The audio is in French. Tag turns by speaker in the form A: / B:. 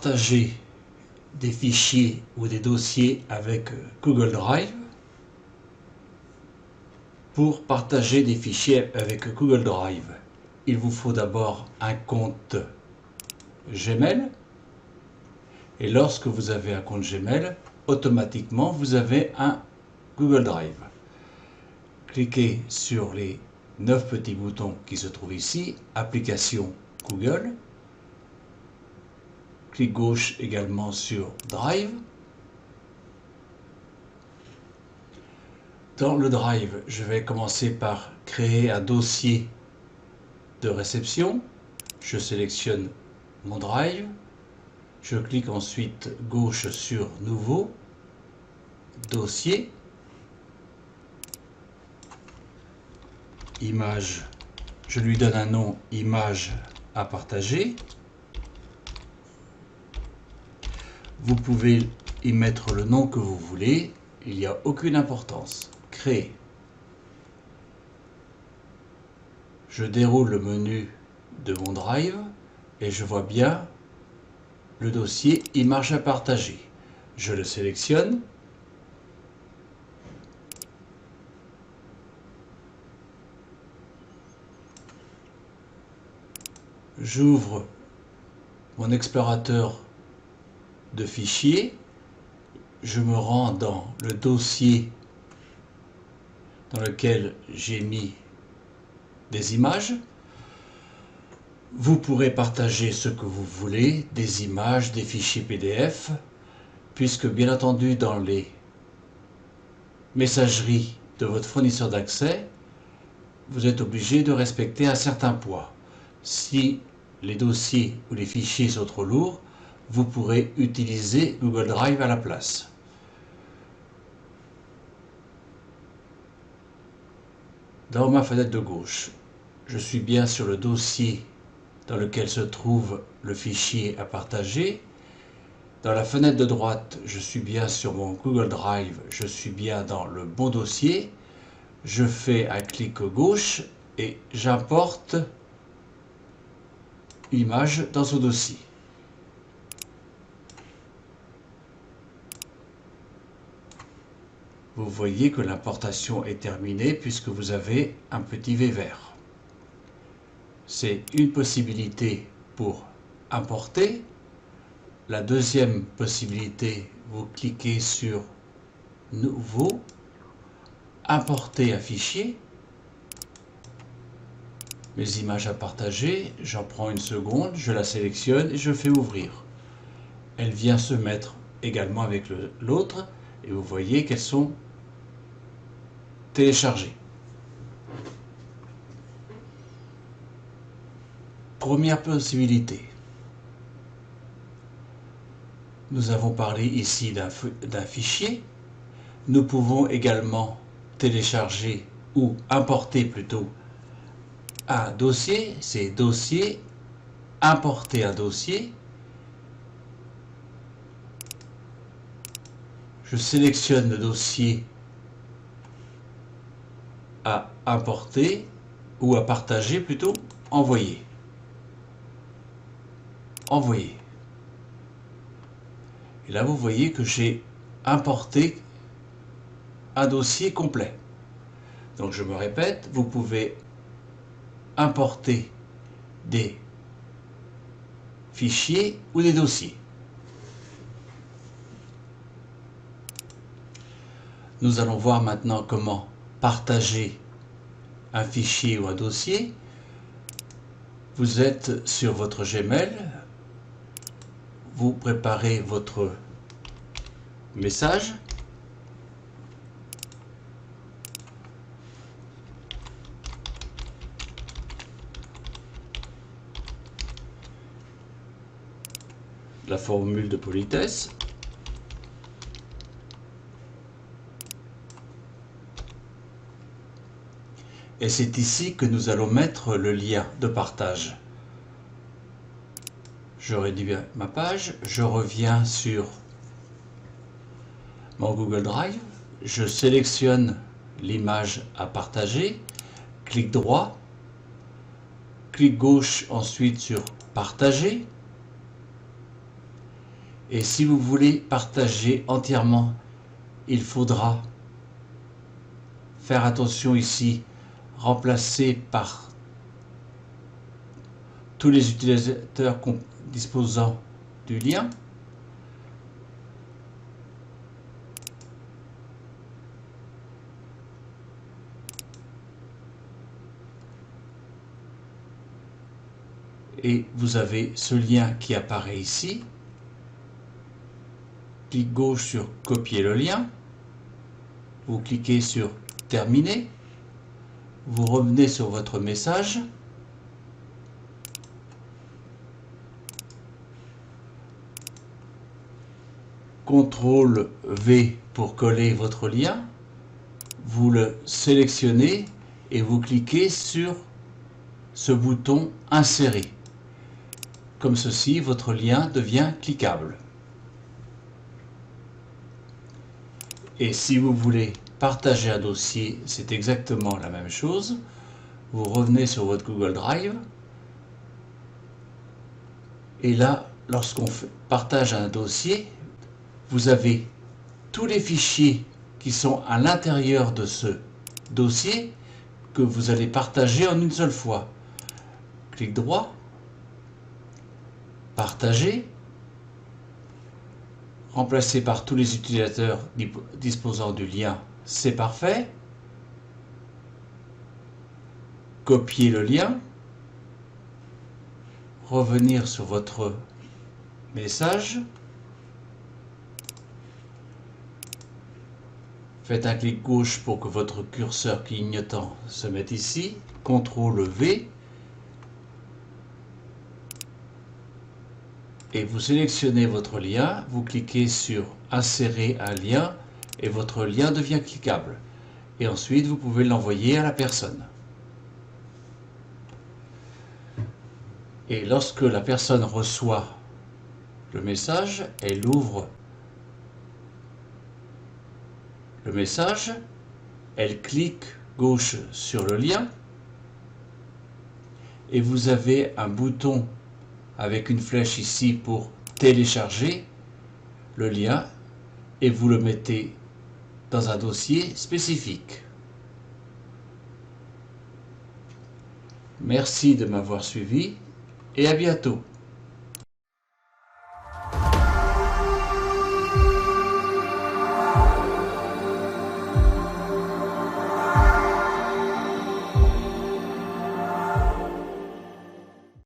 A: partager des fichiers ou des dossiers avec Google Drive. Pour partager des fichiers avec Google Drive, il vous faut d'abord un compte Gmail. Et lorsque vous avez un compte Gmail, automatiquement vous avez un Google Drive. Cliquez sur les 9 petits boutons qui se trouvent ici, application Google. Clic gauche également sur Drive. Dans le Drive, je vais commencer par créer un dossier de réception. Je sélectionne mon Drive. Je clique ensuite gauche sur Nouveau, Dossier, Image. Je lui donne un nom, Image à partager. Vous pouvez y mettre le nom que vous voulez, il n'y a aucune importance. Créer. Je déroule le menu de mon Drive et je vois bien le dossier Image à partager. Je le sélectionne. J'ouvre mon explorateur de fichiers. Je me rends dans le dossier dans lequel j'ai mis des images. Vous pourrez partager ce que vous voulez, des images, des fichiers PDF, puisque bien entendu dans les messageries de votre fournisseur d'accès, vous êtes obligé de respecter un certain poids. Si les dossiers ou les fichiers sont trop lourds, vous pourrez utiliser Google Drive à la place. Dans ma fenêtre de gauche, je suis bien sur le dossier dans lequel se trouve le fichier à partager. Dans la fenêtre de droite, je suis bien sur mon Google Drive, je suis bien dans le bon dossier. Je fais un clic gauche et j'importe l'image dans ce dossier. Vous voyez que l'importation est terminée puisque vous avez un petit V vert. C'est une possibilité pour importer. La deuxième possibilité, vous cliquez sur Nouveau, Importer un fichier. Mes images à partager, j'en prends une seconde, je la sélectionne et je fais ouvrir. Elle vient se mettre également avec l'autre et vous voyez qu'elles sont téléchargées. Première possibilité. Nous avons parlé ici d'un fichier. Nous pouvons également télécharger ou importer plutôt un dossier. C'est dossier, importer un dossier. Je sélectionne le dossier à importer ou à partager plutôt, envoyer. Envoyer. Et là vous voyez que j'ai importé un dossier complet. Donc je me répète, vous pouvez importer des fichiers ou des dossiers. Nous allons voir maintenant comment partager un fichier ou un dossier. Vous êtes sur votre Gmail, vous préparez votre message. La formule de politesse. Et c'est ici que nous allons mettre le lien de partage. Je réduis ma page, je reviens sur mon Google Drive, je sélectionne l'image à partager, clic droit, clic gauche ensuite sur partager. Et si vous voulez partager entièrement, il faudra faire attention ici, remplacer par tous les utilisateurs disposant du lien. Et vous avez ce lien qui apparaît ici. Clic gauche sur copier le lien. Vous cliquez sur terminer. Vous revenez sur votre message. CTRL V pour coller votre lien. Vous le sélectionnez et vous cliquez sur ce bouton insérer. Comme ceci, votre lien devient cliquable. Et si vous voulez partager un dossier, c'est exactement la même chose. Vous revenez sur votre Google Drive. Et là, lorsqu'on partage un dossier, vous avez tous les fichiers qui sont à l'intérieur de ce dossier que vous allez partager en une seule fois. Clic droit, partager, remplacer par tous les utilisateurs disposant du lien, c'est parfait. Copier le lien, revenir sur votre message, faites un clic gauche pour que votre curseur clignotant se mette ici, CTRL V, et vous sélectionnez votre lien, vous cliquez sur insérer un lien et votre lien devient cliquable. Et ensuite vous pouvez l'envoyer à la personne. Et lorsque la personne reçoit le message, elle ouvre le message, elle clique gauche sur le lien et vous avez un bouton avec une flèche ici pour télécharger le lien et vous le mettez dans un dossier spécifique. Merci de m'avoir suivi et à bientôt.